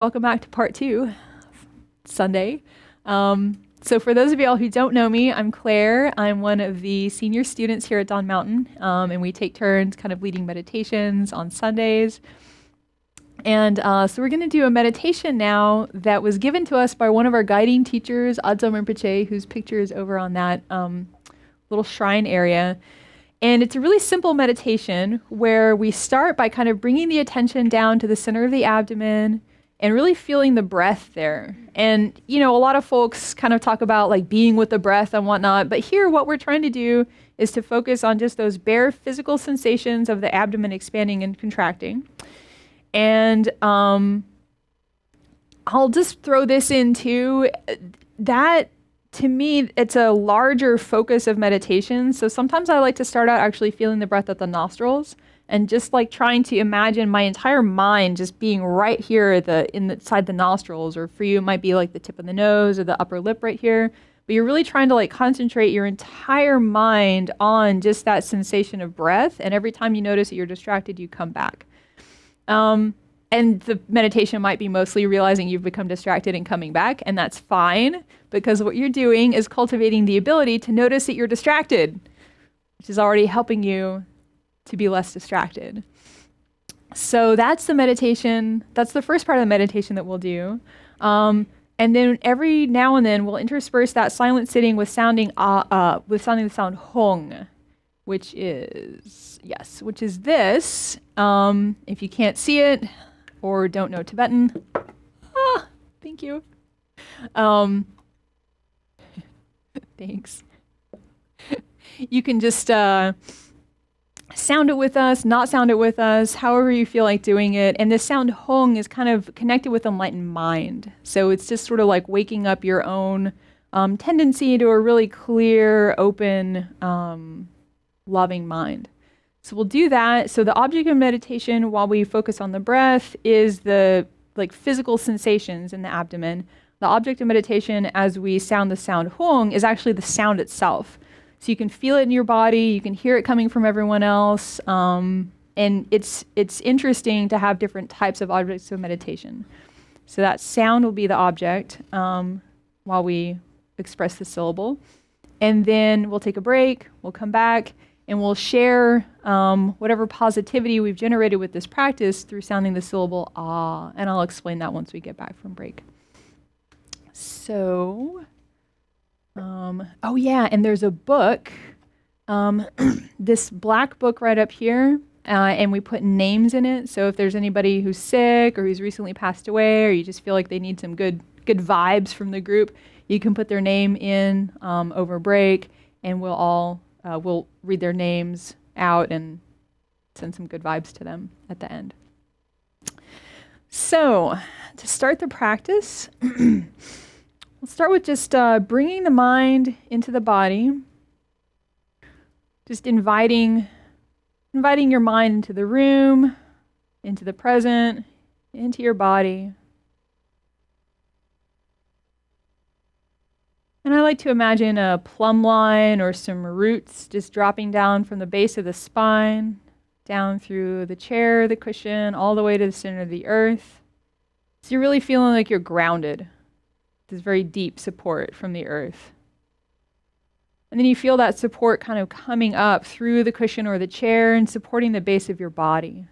Welcome back to part two, Sunday. So for those of y'all who don't know me, I'm Claire. I'm one of the senior students here at Dawn Mountain, and we take turns kind of leading meditations on Sundays. And so we're going to do a meditation now that was given to us by one of our guiding teachers, Adzom Rinpoche, whose picture is over on that little shrine area. And it's a really simple meditation where we start by kind of bringing the attention down to the center of the abdomen and really feeling the breath there. And, you know, a lot of folks kind of talk about like being with the breath and whatnot, but here what we're trying to do is to focus on just those bare physical sensations of the abdomen expanding and contracting. And I'll just throw this into that. To me, it's a larger focus of meditation. So sometimes I like to start out actually feeling the breath at the nostrils and just like trying to imagine my entire mind just being right here inside the nostrils, or for you, it might be like the tip of the nose or the upper lip right here. But you're really trying to like concentrate your entire mind on just that sensation of breath. And every time you notice that you're distracted, you come back. And the meditation might be mostly realizing you've become distracted and coming back, and that's fine, because what you're doing is cultivating the ability to notice that you're distracted, which is already helping you to be less distracted. So that's the meditation. That's the first part of the meditation that we'll do. And then every now and then we'll intersperse that silent sitting with sounding the sound hong, which is this. If you can't see it or don't know Tibetan, thank you. Thanks. You can just sound it with us, not sound it with us, however you feel like doing it. And this sound hong is kind of connected with enlightened mind. So it's just sort of like waking up your own tendency to a really clear, open, loving mind. So we'll do that. So the object of meditation, while we focus on the breath, is the like physical sensations in the abdomen. The object of meditation, as we sound the sound hong, is actually the sound itself. So you can feel it in your body, you can hear it coming from everyone else, and it's interesting to have different types of objects of meditation. So that sound will be the object while we express the syllable. And then we'll take a break, we'll come back, and we'll share whatever positivity we've generated with this practice through sounding the syllable ah, and I'll explain that once we get back from break. So, oh yeah, and there's a book, this black book right up here, and we put names in it. So if there's anybody who's sick or who's recently passed away, or you just feel like they need some good vibes from the group, you can put their name in over break, and we'll read their names out and send some good vibes to them at the end. So, to start the practice, we'll start with just bringing the mind into the body, just inviting your mind into the room, into the present, into your body. And I like to imagine a plumb line or some roots just dropping down from the base of the spine, down through the chair, the cushion, all the way to the center of the earth. So you're really feeling like you're grounded. This very deep support from the earth. And then you feel that support kind of coming up through the cushion or the chair and supporting the base of your body.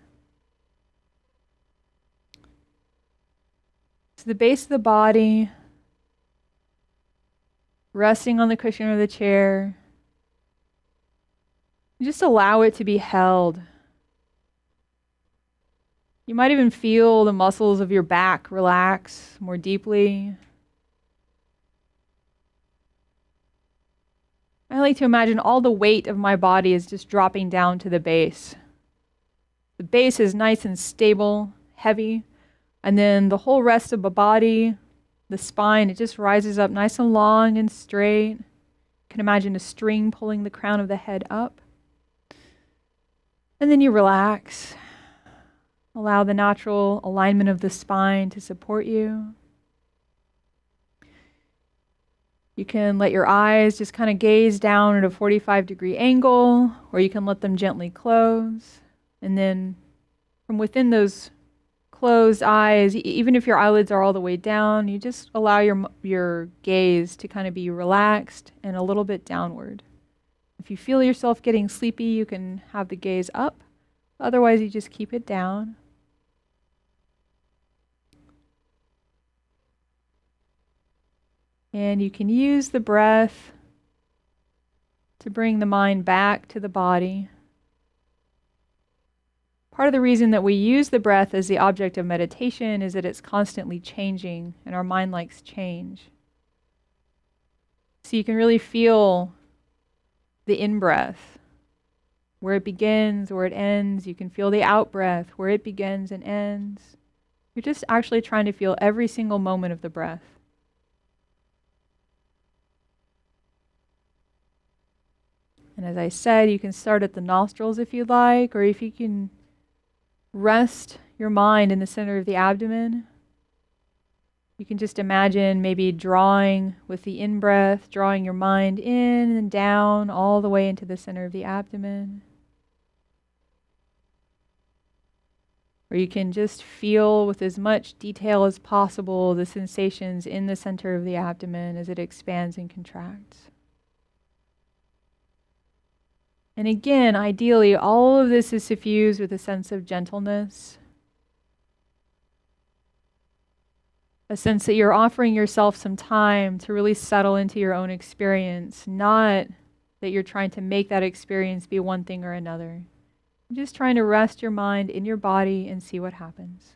So the base of the body, resting on the cushion or the chair. Just allow it to be held. You might even feel the muscles of your back relax more deeply. I like to imagine all the weight of my body is just dropping down to the base. The base is nice and stable, heavy, and then the whole rest of the body, the spine, it just rises up nice and long and straight. You can imagine a string pulling the crown of the head up. And then you relax. Allow the natural alignment of the spine to support you. You can let your eyes just kind of gaze down at a 45-degree angle, or you can let them gently close. And then from within those closed eyes, even if your eyelids are all the way down, you just allow your gaze to kind of be relaxed and a little bit downward. If you feel yourself getting sleepy, you can have the gaze up. Otherwise, you just keep it down. And you can use the breath to bring the mind back to the body. Part of the reason that we use the breath as the object of meditation is that it's constantly changing, and our mind likes change. So you can really feel the in-breath, where it begins, where it ends. You can feel the out-breath, where it begins and ends. You're just actually trying to feel every single moment of the breath. And as I said, you can start at the nostrils if you'd like, or if you can rest your mind in the center of the abdomen. You can just imagine maybe drawing with the in-breath, drawing your mind in and down all the way into the center of the abdomen. Or you can just feel with as much detail as possible the sensations in the center of the abdomen as it expands and contracts. And again, ideally, all of this is suffused with a sense of gentleness, a sense that you're offering yourself some time to really settle into your own experience, not that you're trying to make that experience be one thing or another. You're just trying to rest your mind in your body and see what happens.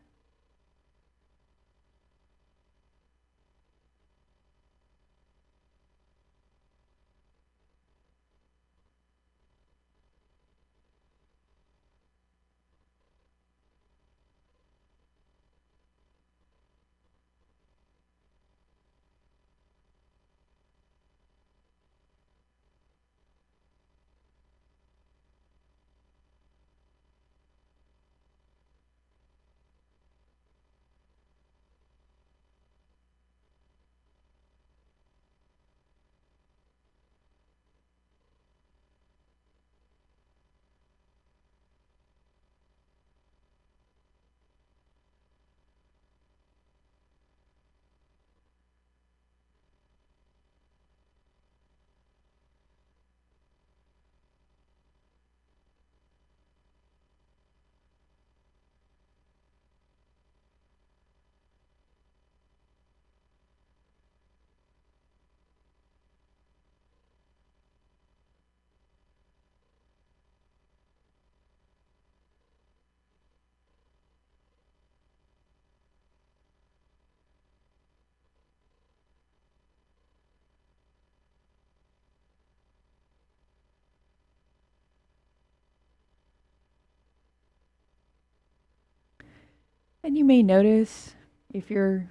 And you may notice if your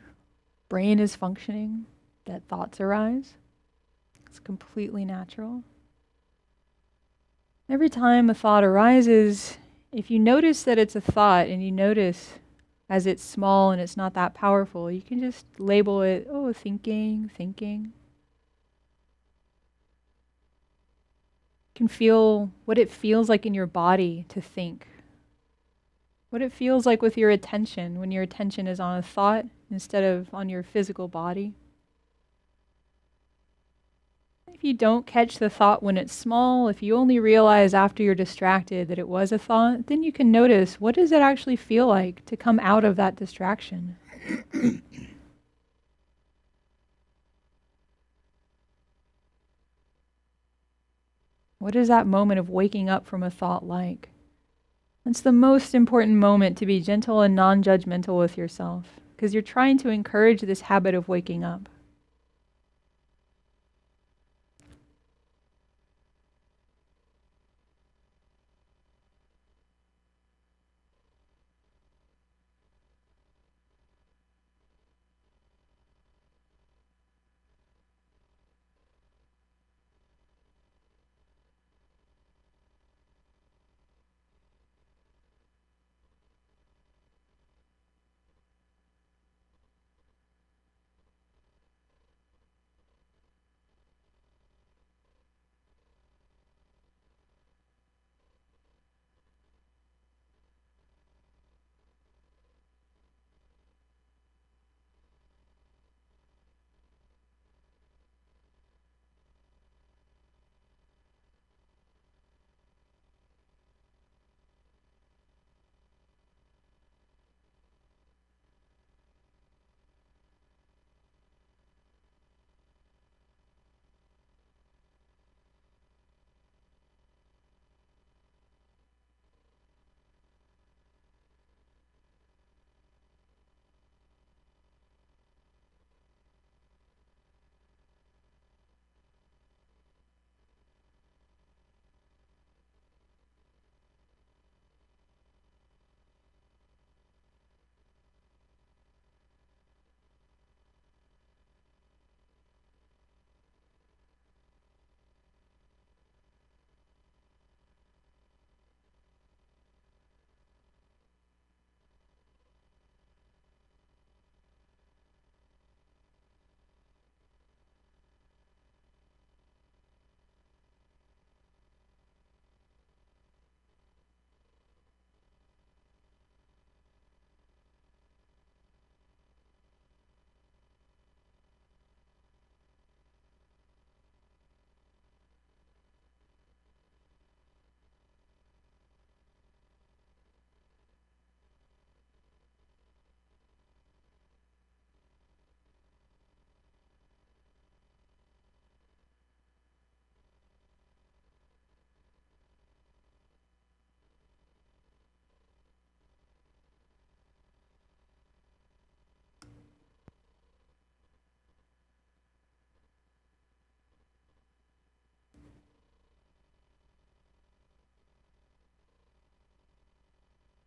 brain is functioning, that thoughts arise. It's completely natural. Every time a thought arises, if you notice that it's a thought and you notice as it's small and it's not that powerful, you can just label it, oh, thinking. You can feel what it feels like in your body to think. What it feels like with your attention when your attention is on a thought instead of on your physical body. If you don't catch the thought when it's small, if you only realize after you're distracted that it was a thought, then you can notice, what does it actually feel like to come out of that distraction? What is that moment of waking up from a thought like? It's the most important moment to be gentle and non-judgmental with yourself, because you're trying to encourage this habit of waking up.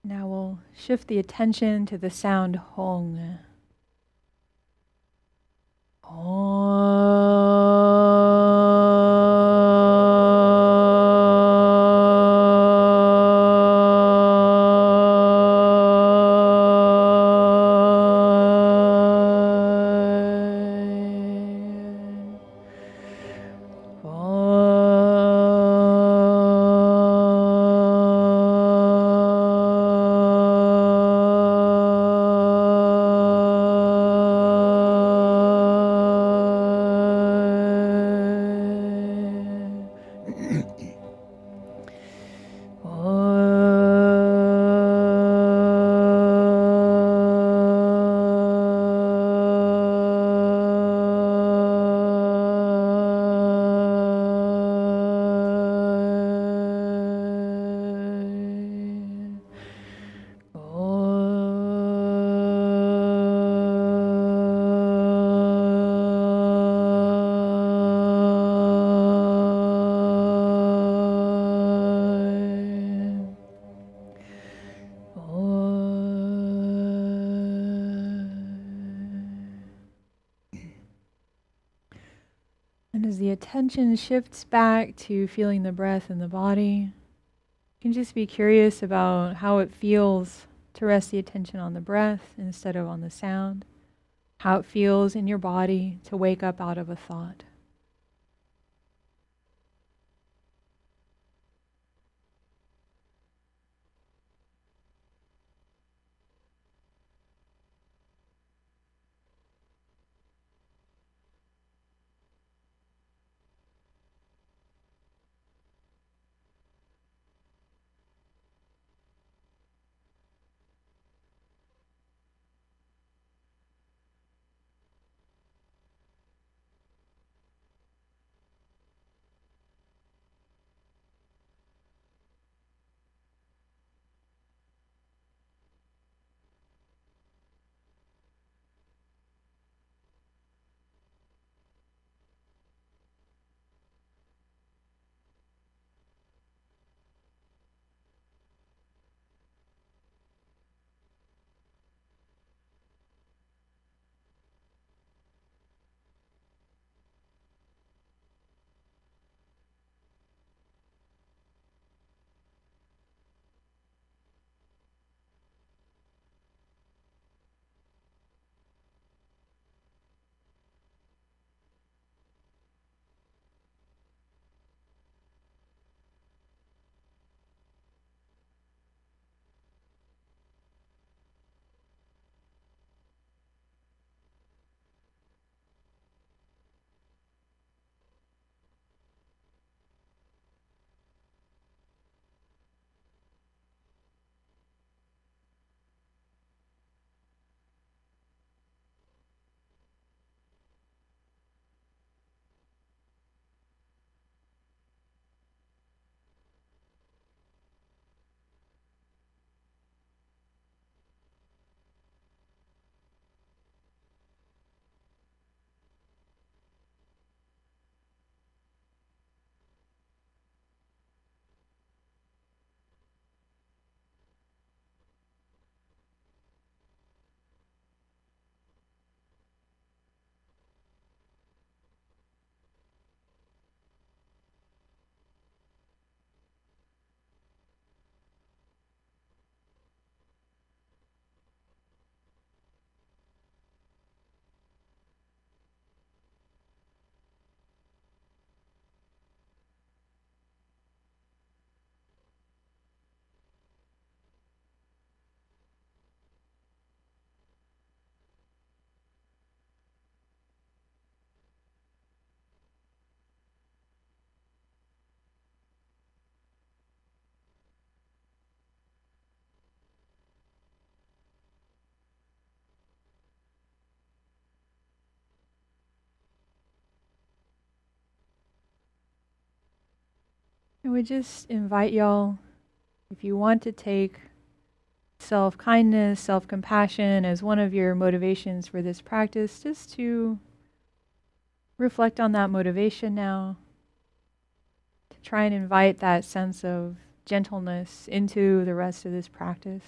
Now we'll shift the attention to the sound Hong. And as the attention shifts back to feeling the breath in the body, you can just be curious about how it feels to rest the attention on the breath instead of on the sound, how it feels in your body to wake up out of a thought. I would just invite y'all, if you want to take self-kindness, self-compassion as one of your motivations for this practice, just to reflect on that motivation now, to try and invite that sense of gentleness into the rest of this practice.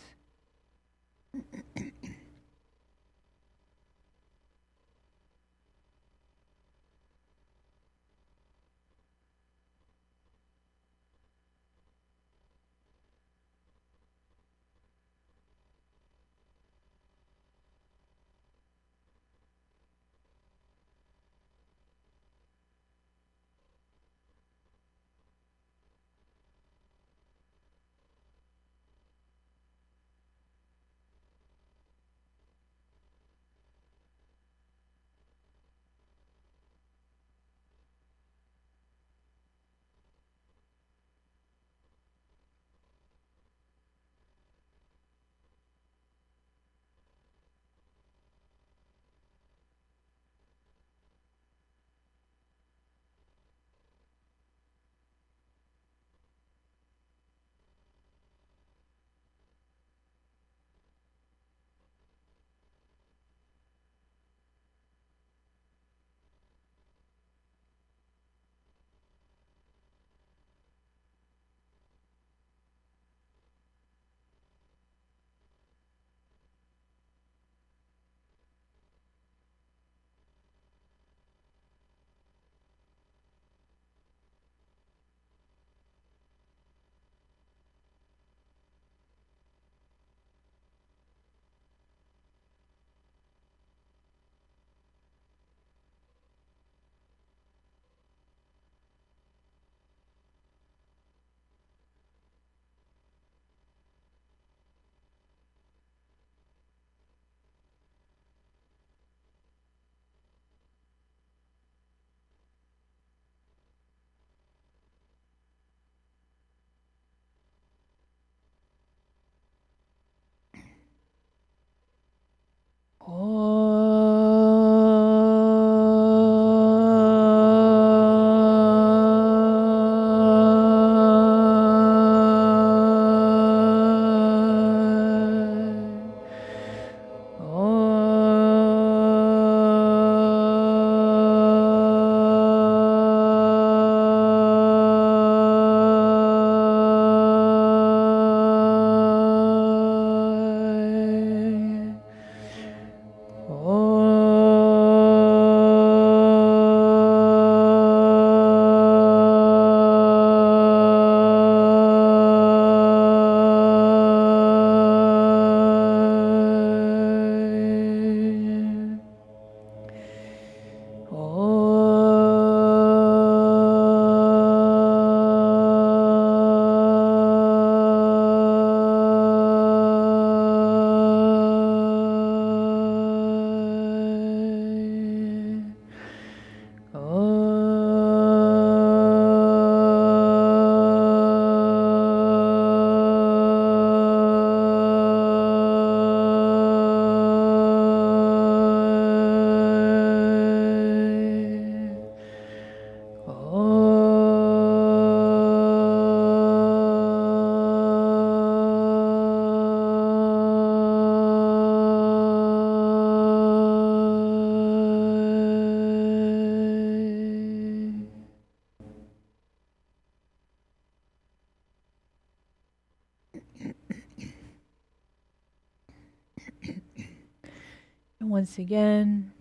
And once again,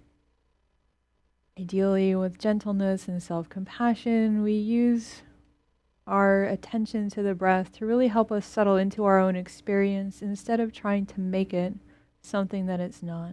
ideally with gentleness and self-compassion, we use our attention to the breath to really help us settle into our own experience instead of trying to make it something that it's not.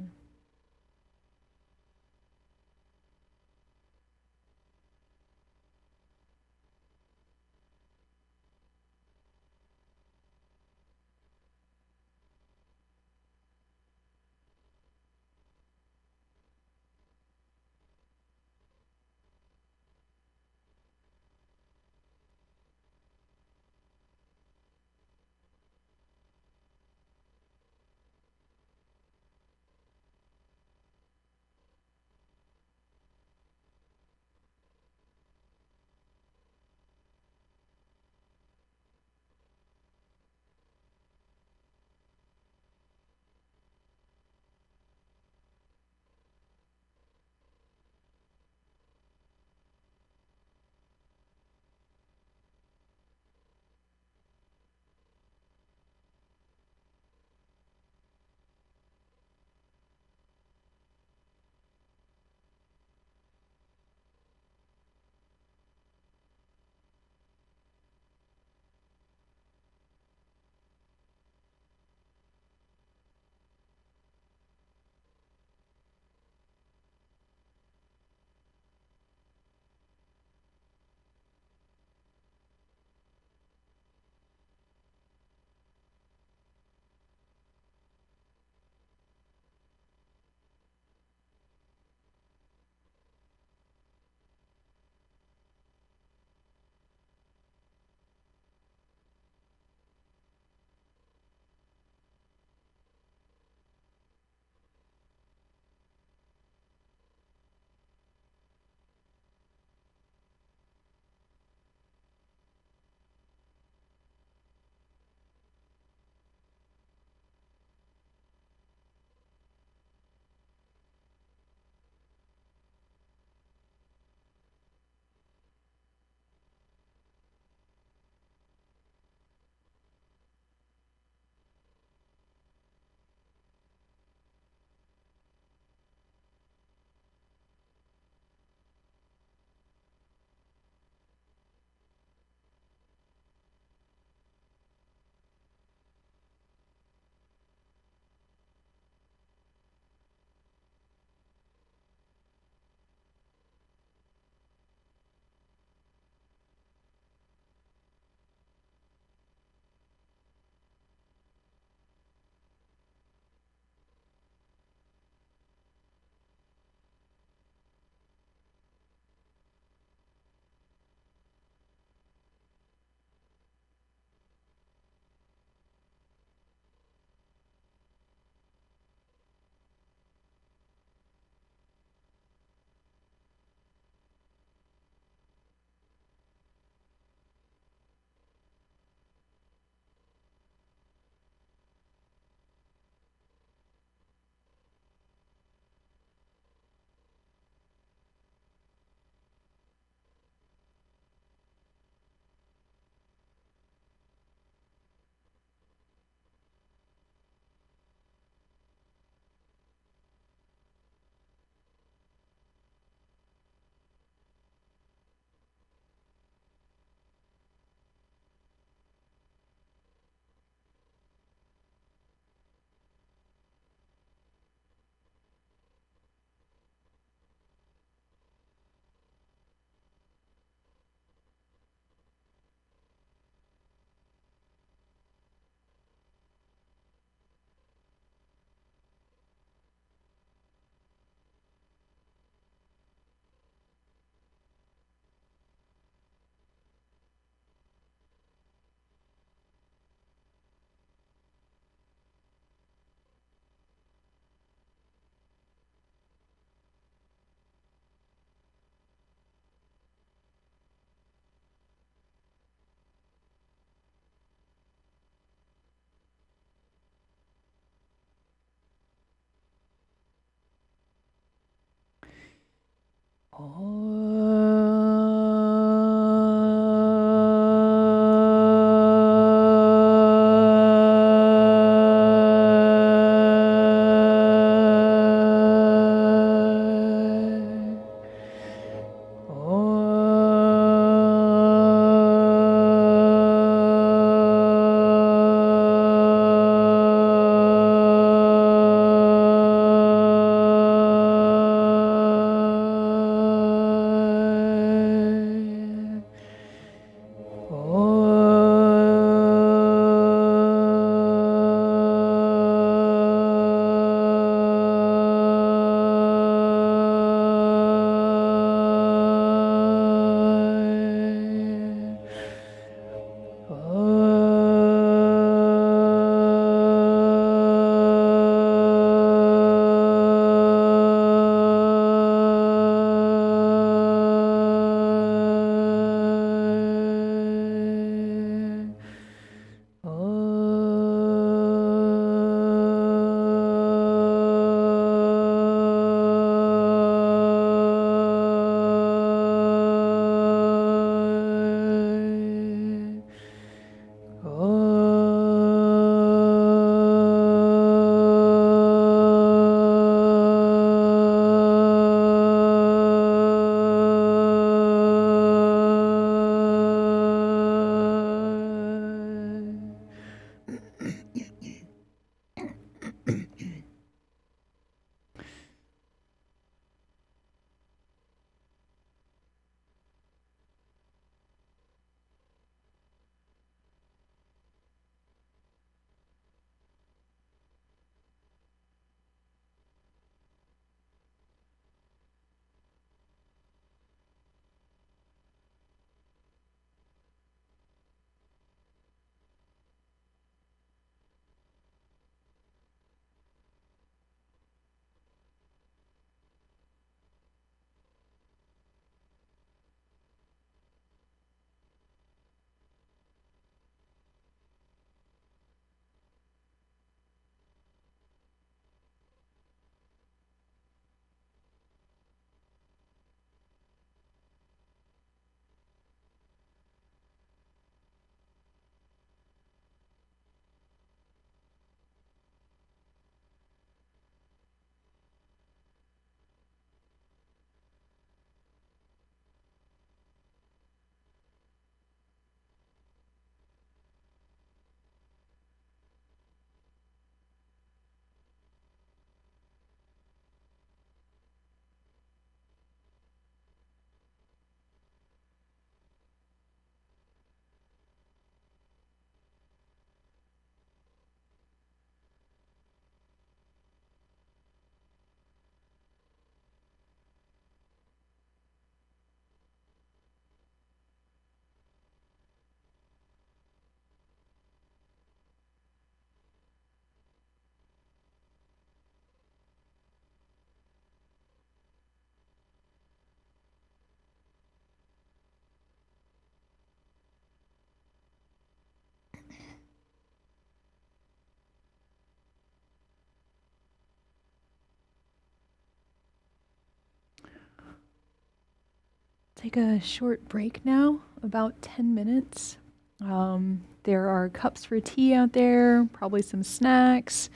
Take a short break now, about 10 minutes. There are cups for tea out there, probably some snacks.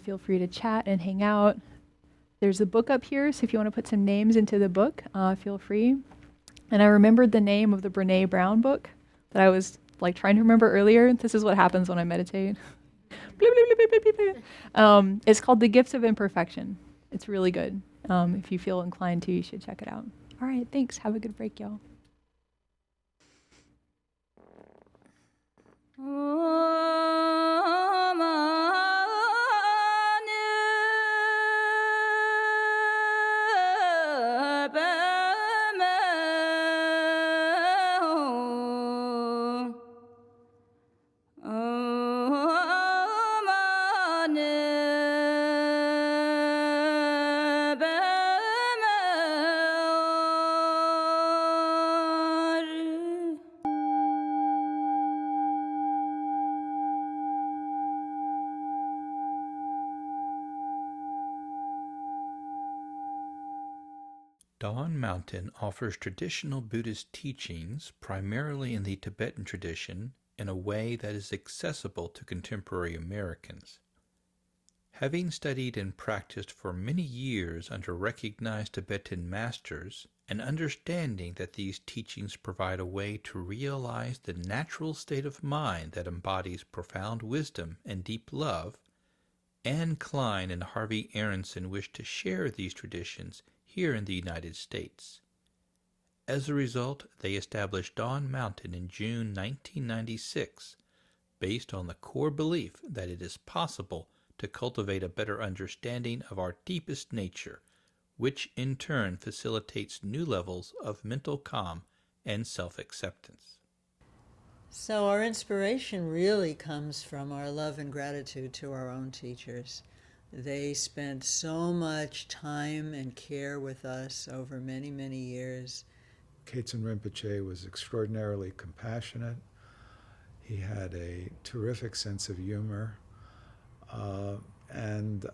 Feel free to chat and hang out. There's a book up here, so if you want to put some names into the book, feel free. And I remembered the name of the Brene Brown book that I was like trying to remember earlier. This is what happens when I meditate. It's called The Gifts of Imperfection. It's really good. If you feel inclined to, you should check it out. All right, thanks. Have a good break, y'all. Dawn Mountain offers traditional Buddhist teachings primarily in the Tibetan tradition in a way that is accessible to contemporary Americans. Having studied and practiced for many years under recognized Tibetan masters, and understanding that these teachings provide a way to realize the natural state of mind that embodies profound wisdom and deep love, Anne Klein and Harvey Aronson wished to share these traditions here in the United States. As a result, they established Dawn Mountain in June 1996, based on the core belief that it is possible to cultivate a better understanding of our deepest nature, which in turn facilitates new levels of mental calm and self-acceptance. So our inspiration really comes from our love and gratitude to our own teachers. They spent so much time and care with us over many, many years. Kaizen Rinpoche was extraordinarily compassionate. He had a terrific sense of humor. And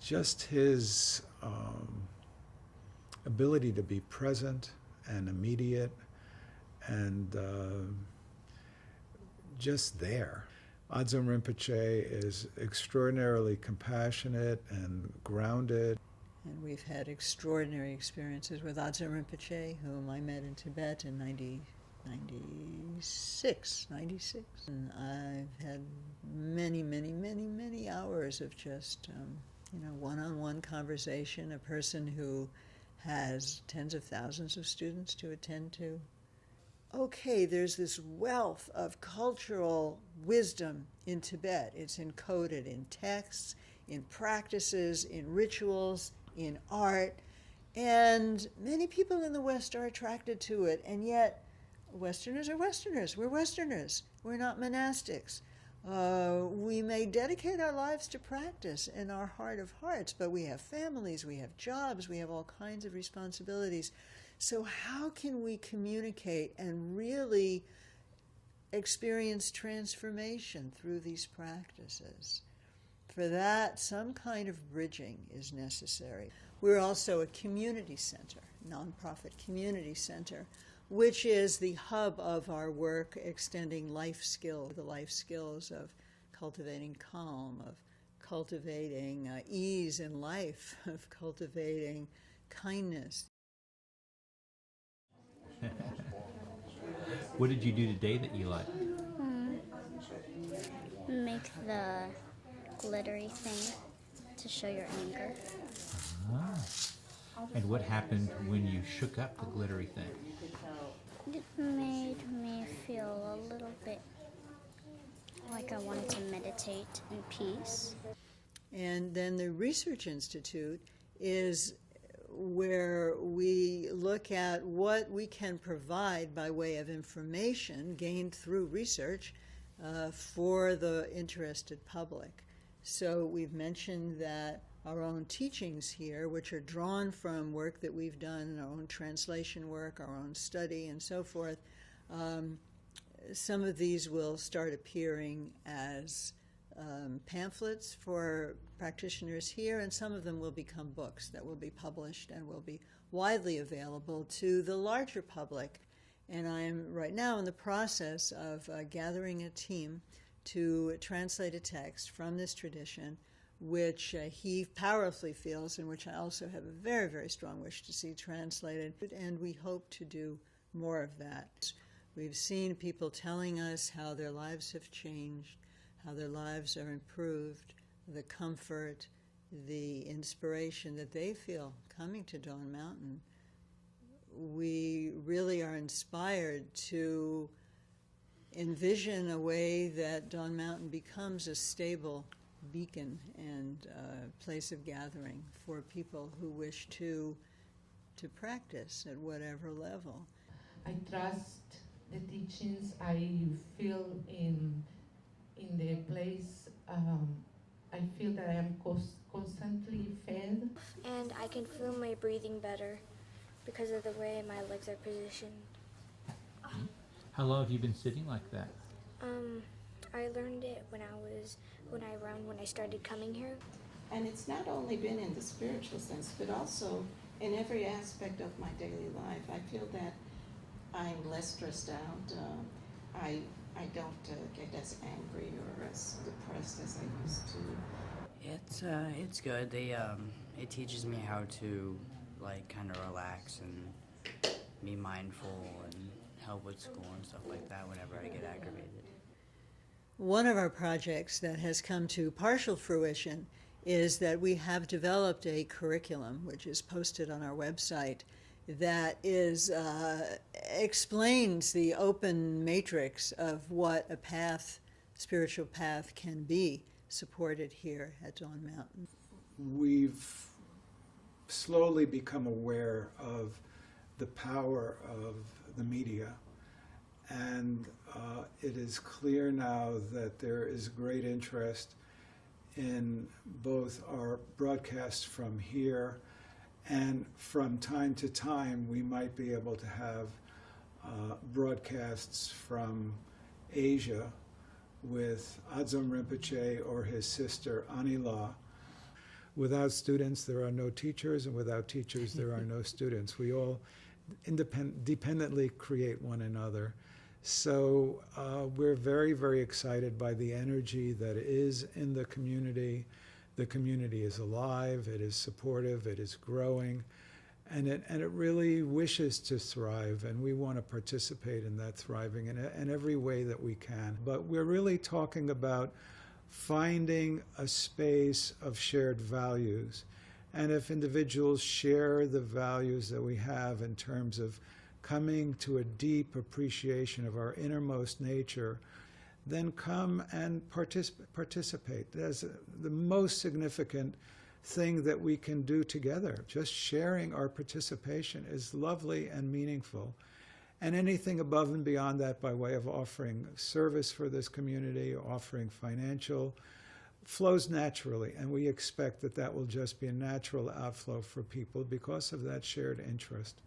just his ability to be present and immediate and just there. Adzon Rinpoche is extraordinarily compassionate and grounded. And we've had extraordinary experiences with Adzon Rinpoche, whom I met in Tibet in 96. And I've had many hours of just, one-on-one conversation, a person who has tens of thousands of students to attend to. Okay, there's this wealth of cultural wisdom in Tibet. It's encoded in texts, in practices, in rituals, in art, and many people in the West are attracted to it, and yet Westerners are Westerners. We're Westerners. We're not monastics. We may dedicate our lives to practice in our heart of hearts, but we have families, we have jobs, we have all kinds of responsibilities. So how can we communicate and really experience transformation through these practices? For that, some kind of bridging is necessary. We're also a community center, nonprofit community center, which is the hub of our work extending life skills, the life skills of cultivating calm, of cultivating ease in life, of cultivating kindness. What did you do today that you liked? Make the glittery thing to show your anger. And what happened when you shook up the glittery thing? It made me feel a little bit like I wanted to meditate in peace. And then the Research Institute is where we look at what we can provide by way of information gained through research for the interested public. So we've mentioned that our own teachings here, which are drawn from work that we've done, our own translation work, our own study, and so forth, some of these will start appearing as pamphlets for practitioners here, and some of them will become books that will be published and will be widely available to the larger public. And I am right now in the process of gathering a team to translate a text from this tradition, which he powerfully feels, and which I also have a very, very strong wish to see translated. And we hope to do more of that. We've seen people telling us how their lives have changed, how their lives are improved, the comfort, the inspiration that they feel coming to Dawn Mountain. We really are inspired to envision a way that Dawn Mountain becomes a stable beacon and place of gathering for people who wish to practice at whatever level. I trust the teachings. I feel in the place. I feel that I am constantly fed. And I can feel my breathing better because of the way my legs are positioned. How long have you been sitting like that? I learned it when I started coming here. And it's not only been in the spiritual sense, but also in every aspect of my daily life. I feel that I'm less stressed out. I don't get as angry or as depressed as I used to. It's good. It teaches me how to like kind of relax and be mindful and help with school and stuff like that whenever I get aggravated. One of our projects that has come to partial fruition is that we have developed a curriculum, which is posted on our website, that is explains the open matrix of what a path, spiritual path, can be supported here at Dawn Mountain. We've slowly become aware of the power of the media, and it is clear now that there is great interest in both our broadcasts from here, and from time to time we might be able to have broadcasts from Asia with Adzom Rinpoche or his sister Anila. Without students there are no teachers, and without teachers there are no students. We all dependently create one another. So we're very, very excited by the energy that is in the community. The community is alive, it is supportive, it is growing, and it really wishes to thrive, and we want to participate in that thriving in every way that we can. But we're really talking about finding a space of shared values. And if individuals share the values that we have in terms of coming to a deep appreciation of our innermost nature, then come and participate. That's the most significant thing that we can do together. Just sharing our participation is lovely and meaningful. And anything above and beyond that, by way of offering service for this community, offering financial, flows naturally. And we expect that that will just be a natural outflow for people because of that shared interest.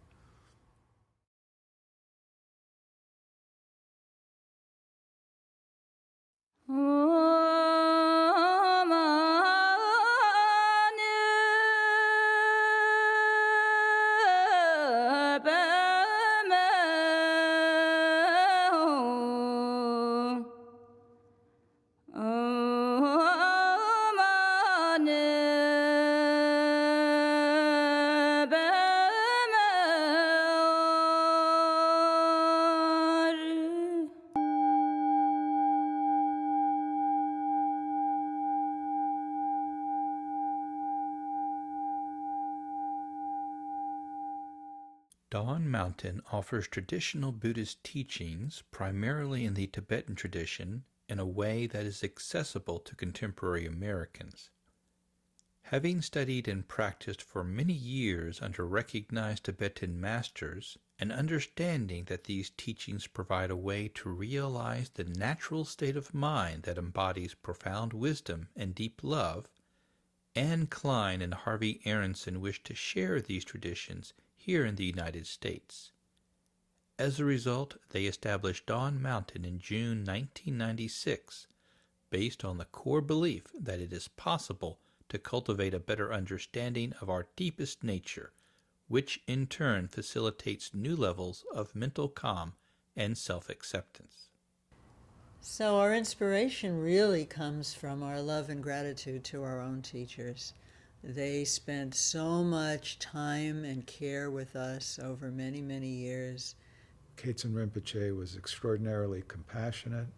Dawn Mountain offers traditional Buddhist teachings primarily in the Tibetan tradition in a way that is accessible to contemporary Americans. Having studied and practiced for many years under recognized Tibetan masters, and understanding that these teachings provide a way to realize the natural state of mind that embodies profound wisdom and deep love, Anne Klein and Harvey Aronson wished to share these traditions here in the United States. As a result, they established Dawn Mountain in June 1996, based on the core belief that it is possible to cultivate a better understanding of our deepest nature, which in turn facilitates new levels of mental calm and self-acceptance. So our inspiration really comes from our love and gratitude to our own teachers. They spent so much time and care with us over many, many years. Khetsen Rinpoche was extraordinarily compassionate.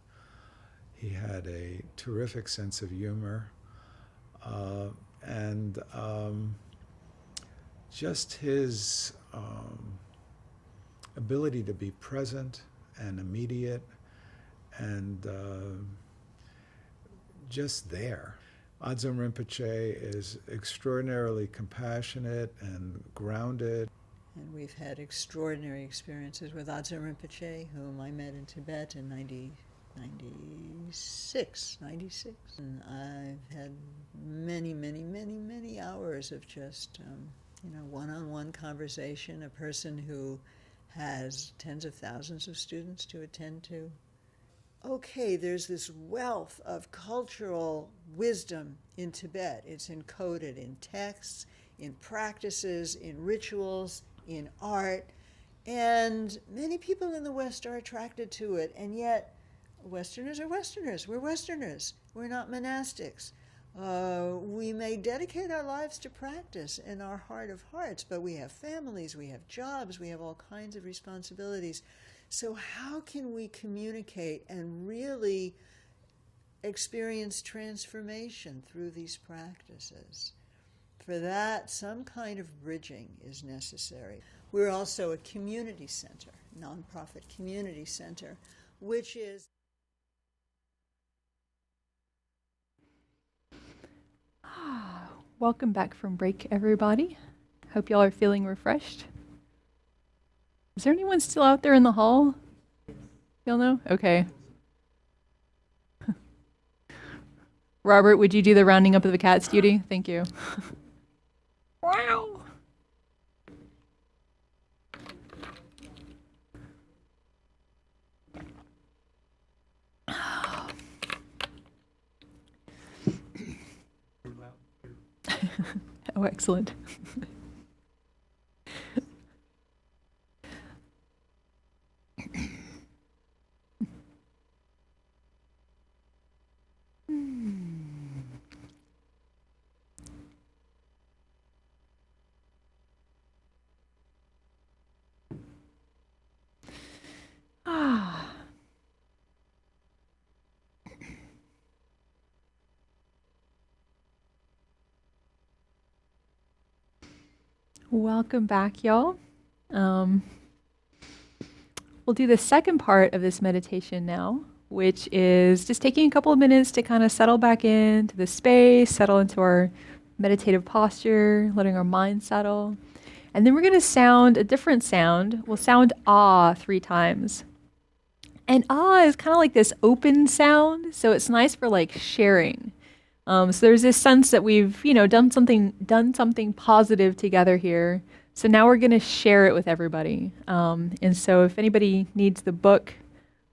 He had a terrific sense of humor, and just his ability to be present and immediate and just there. Adzom Rinpoche is extraordinarily compassionate and grounded. And we've had extraordinary experiences with Adzom Rinpoche, whom I met in Tibet in 96. And I've had many, many, many, many hours of just, one-on-one conversation, a person who has tens of thousands of students to attend to. okay, there's this wealth of cultural wisdom in Tibet. It's encoded in texts, in practices, in rituals, in art, and many people in the West are attracted to it, and yet Westerners are Westerners. We're Westerners. We're not monastics. We may dedicate our lives to practice in our heart of hearts, but we have families, we have jobs, we have all kinds of responsibilities. So how can we communicate and really experience transformation through these practices? For that, some kind of bridging is necessary. We're also a community center, nonprofit community center, which is... Welcome back from break, everybody. Hope y'all are feeling refreshed. Is there anyone still out there in the hall? Y'all know? Okay. Robert, would you do the rounding up of the cats duty? Thank you. Wow. Oh, excellent. Ah. Welcome back, y'all. We'll do the second part of this meditation now, which is just taking a couple of minutes to kind of settle back into the space, settle into our meditative posture, letting our mind settle. And then we're going to sound a different sound. We'll sound ah 3 times. And ah is kind of like this open sound, so it's nice for like sharing. So there's this sense that we've, done something positive together here. So now we're going to share it with everybody. And so if anybody needs the book,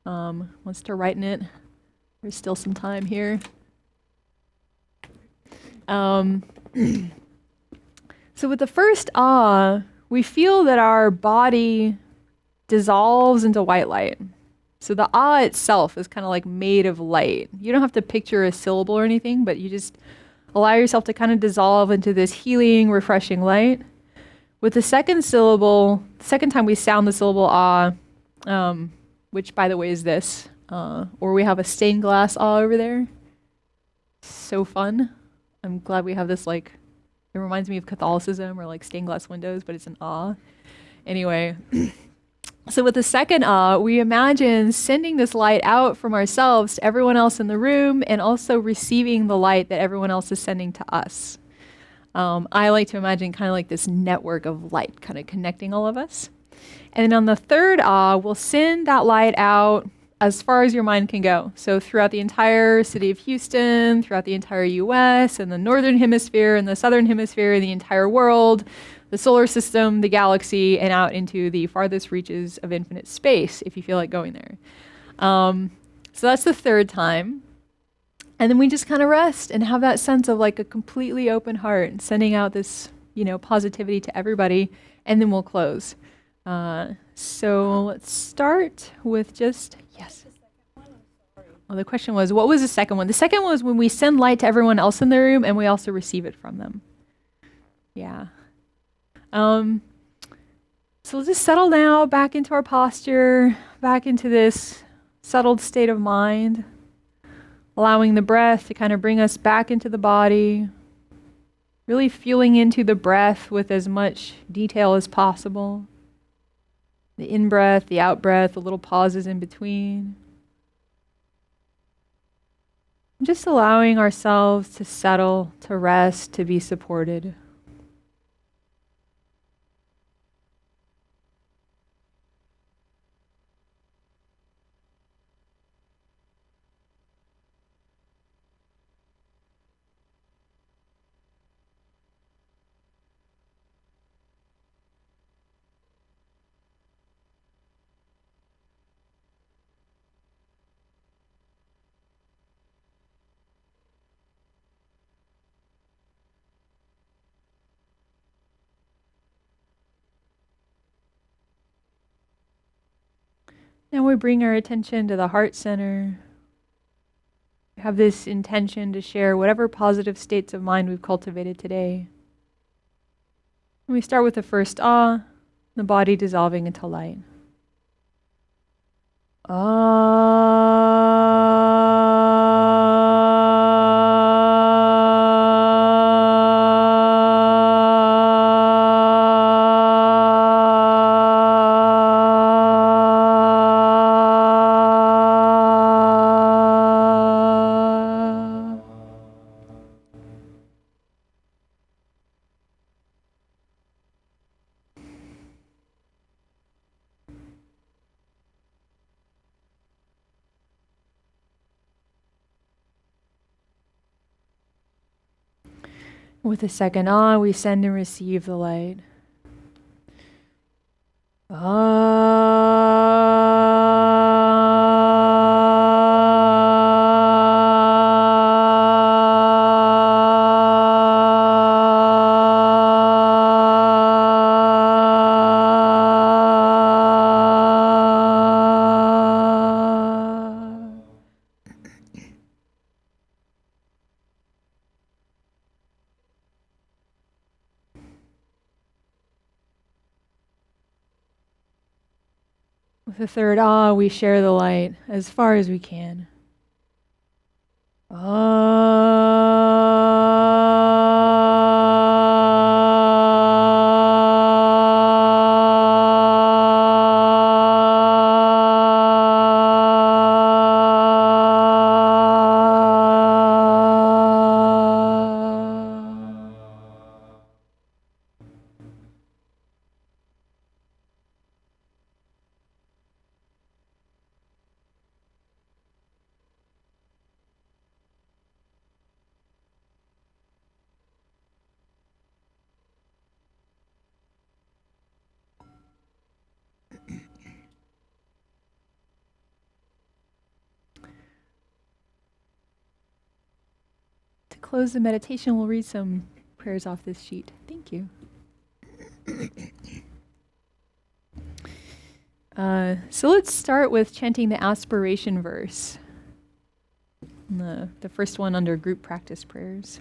wants to write in it, there's still some time here. So with the first ah, we feel that our body dissolves into white light. So the ah itself is kind of like made of light. You don't have to picture a syllable or anything, but you just allow yourself to kind of dissolve into this healing, refreshing light. With the second syllable, the second time we sound the syllable ah, which by the way is this, or we have a stained glass ah over there. So fun. I'm glad we have this, like, it reminds me of Catholicism or like stained glass windows, but it's an ah. Anyway. So with the second ah, we imagine sending this light out from ourselves to everyone else in the room and also receiving the light that everyone else is sending to us. I like to imagine kind of like this network of light kind of connecting all of us. And then on the third ah, we'll send that light out as far as your mind can go. So throughout the entire city of Houston, throughout the entire US, and the northern hemisphere, and the southern hemisphere, and the entire world, the solar system, the galaxy, and out into the farthest reaches of infinite space, if you feel like going there. So that's the third time. And then we just kind of rest and have that sense of like a completely open heart and sending out this, positivity to everybody, and then we'll close. So let's start with just, yes. Well, the question was, what was the second one? The second one was when we send light to everyone else in the room and we also receive it from them. Yeah. So let's just settle now back into our posture, back into this settled state of mind, allowing the breath to kind of bring us back into the body, really feeling into the breath with as much detail as possible. The in-breath, the out-breath, the little pauses in between. Just allowing ourselves to settle, to rest, to be supported. Now we bring our attention to the heart center. We have this intention to share whatever positive states of mind we've cultivated today. And we start with the first the body dissolving into light. With the second we send and receive the light. With the third we share the light as far as we can. To close the meditation, we'll read some prayers off this sheet. Thank you. So let's start with chanting the aspiration verse. The first one under group practice prayers.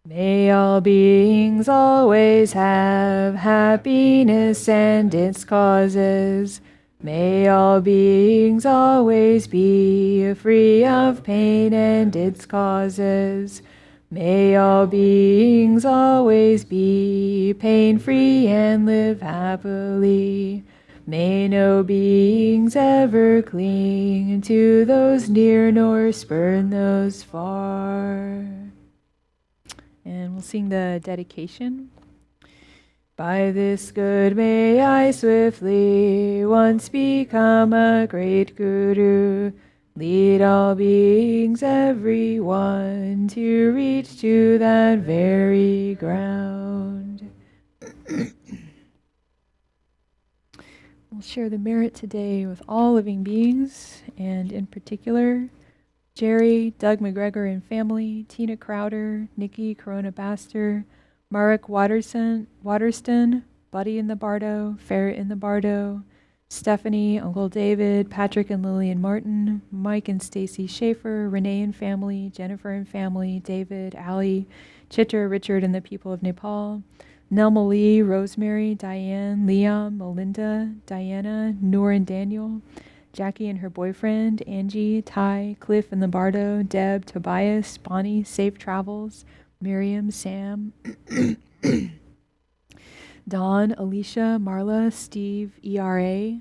May all beings always have happiness and its causes. May all beings always be free of pain and its causes. May all beings always be pain-free and live happily. May no beings ever cling to those near nor spurn those far. And we'll sing the dedication. By this good may I swiftly once become a great guru. Lead all beings, everyone, to reach to that very ground. We'll share the merit today with all living beings, and in particular, Jerry, Doug McGregor and family, Tina Crowder, Nikki Corona Baster, Marek Waterston, Buddy in the Bardo, Ferret in the Bardo, Stephanie, Uncle David, Patrick and Lillian Martin, Mike and Stacy Schaefer, Renee and family, Jennifer and family, David, Ali, Chitter, Richard and the people of Nepal, Nelma Lee, Rosemary, Diane, Liam, Melinda, Diana, Noor and Daniel, Jackie and her boyfriend, Angie, Ty, Cliff and the Bardo, Deb, Tobias, Bonnie, safe travels, Miriam, Sam, Dawn, Alicia, Marla, Steve, ERA,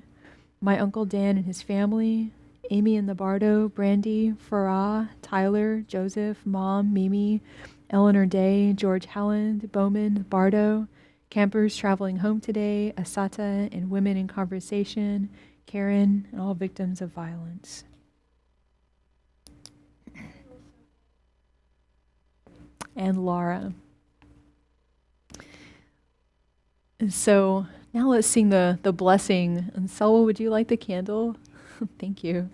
my Uncle Dan and his family, Amy and the Bardo, Brandy, Farah, Tyler, Joseph, Mom, Mimi, Eleanor Day, George Halland, Bowman, Bardo, campers traveling home today, Asata and Women in Conversation, Karen, and all victims of violence. And Laura. And so now let's sing the blessing. And Selwa, would you like the candle? Thank you.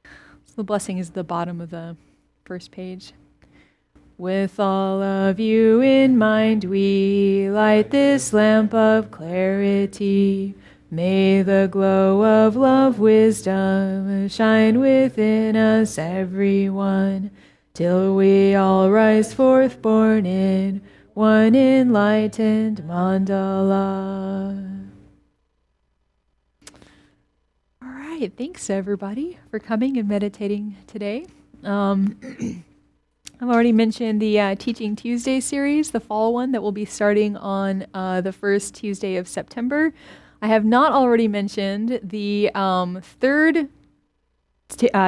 So the blessing is the bottom of the first page. With all of you in mind, we light this lamp of clarity. May the glow of love, wisdom shine within us, everyone, till we all rise forth born in one enlightened mandala. All right, thanks everybody for coming and meditating today. I've already mentioned the Teaching Tuesday series, the fall one that will be starting on the first Tuesday of September. I have not already mentioned the third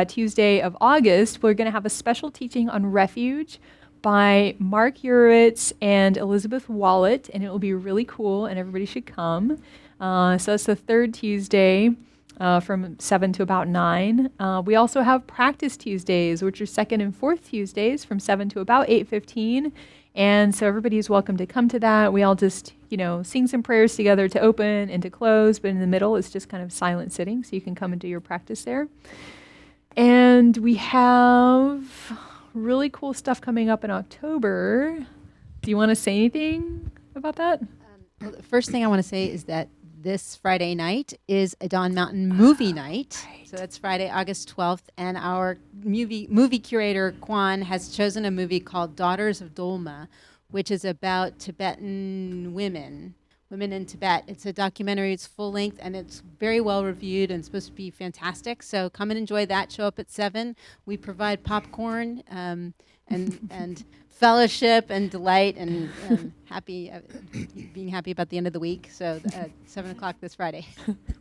Tuesday of August. We're going to have a special teaching on refuge by Mark Urwitz and Elizabeth Wallet, and it will be really cool, and everybody should come. So that's the third Tuesday from 7 to about 9. We also have Practice Tuesdays, which are second and fourth Tuesdays from 7 to about 8:15. And so everybody is welcome to come to that. We all just, sing some prayers together to open and to close, but in the middle it's just kind of silent sitting, so you can come and do your practice there. And we have really cool stuff coming up in October. Do you want to say anything about that? Well, the first thing I want to say is that this Friday night is a Dawn Mountain movie night. Right. So that's Friday, August 12th. And our movie curator, Kwan, has chosen a movie called Daughters of Dolma, which is about Tibetan women in Tibet. It's a documentary. It's full length, and it's very well reviewed and supposed to be fantastic. So come and enjoy that. Show up at 7. We provide popcorn and fellowship and delight and being happy about the end of the week. So 7 o'clock this Friday.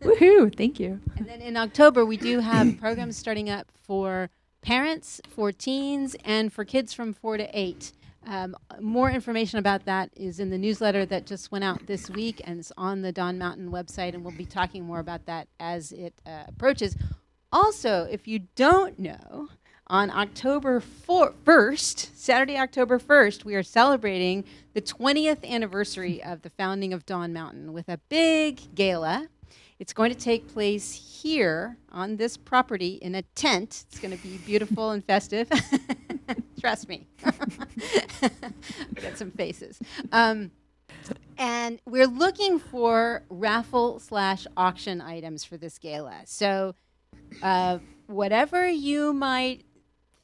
Woohoo! Thank you. And then in October, we do have programs starting up for parents, for teens, and for kids from 4 to 8. More information about that is in the newsletter that just went out this week, and it's on the Dawn Mountain website, and we'll be talking more about that as it approaches. Also, if you don't know, on October 1st, Saturday, October 1st, we are celebrating the 20th anniversary of the founding of Dawn Mountain with a big gala. It's going to take place here on this property in a tent. It's going to be beautiful and festive. Trust me. Get some faces. And we're looking for raffle/auction items for this gala. So whatever you might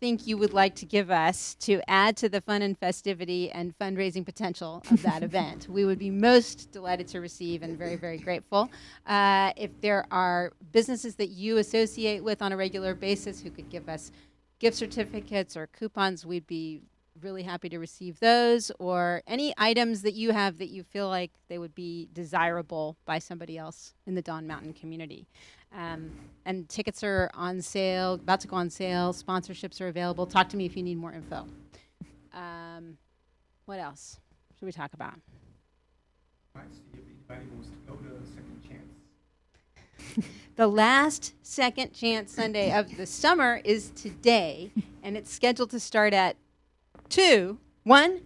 think you would like to give us to add to the fun and festivity and fundraising potential of that event, we would be most delighted to receive and very, very grateful. If there are businesses that you associate with on a regular basis who could give us gift certificates or coupons, we'd be really happy to receive those, or any items that you have that you feel like they would be desirable by somebody else in the Dawn Mountain community. And tickets are on sale, about to go on sale. Sponsorships are available. Talk to me if you need more info. What else should we talk about? Might see if anybody wants to go to Second Chance. The last Second Chance Sunday of the summer is today, and it's scheduled to start at 1.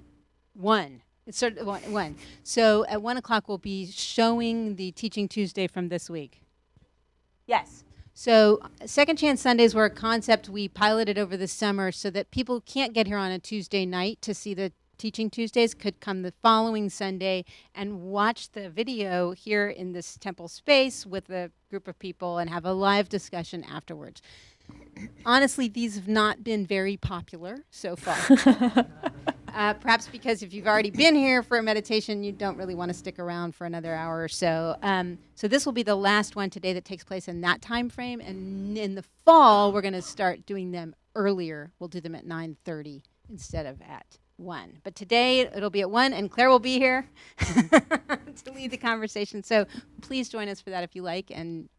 It started at 1. So at 1 o'clock, we'll be showing the Teaching Tuesday from this week. Yes. So Second Chance Sundays were a concept we piloted over the summer so that people who can't get here on a Tuesday night to see the Teaching Tuesdays could come the following Sunday and watch the video here in this temple space with a group of people and have a live discussion afterwards. Honestly, these have not been very popular so far. Perhaps because if you've already been here for a meditation, you don't really want to stick around for another hour or so. So this will be the last one today that takes place in that time frame. And in the fall, we're going to start doing them earlier. We'll do them at 9:30 instead of at 1. But today, it'll be at 1, and Claire will be here to lead the conversation. So please join us for that if you like, and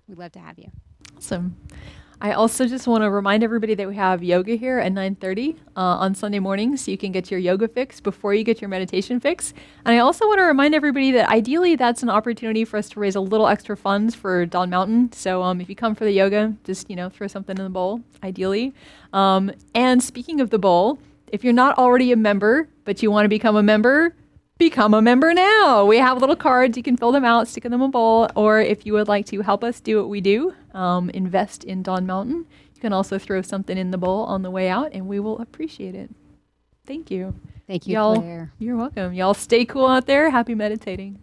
we'd love to have you. Awesome. I also just want to remind everybody that we have yoga here at 9:30 on Sunday mornings, so you can get your yoga fix before you get your meditation fix. And I also want to remind everybody that ideally that's an opportunity for us to raise a little extra funds for Dawn Mountain. So if you come for the yoga, just throw something in the bowl, ideally. And speaking of the bowl, if you're not already a member, but you want to become a member now. We have little cards. You can fill them out, stick them in a bowl, or if you would like to help us do what we do, invest in Dawn Mountain, you can also throw something in the bowl on the way out, and we will appreciate it. Thank you. Thank you, Y'all, Claire. You're welcome. Y'all stay cool out there. Happy meditating.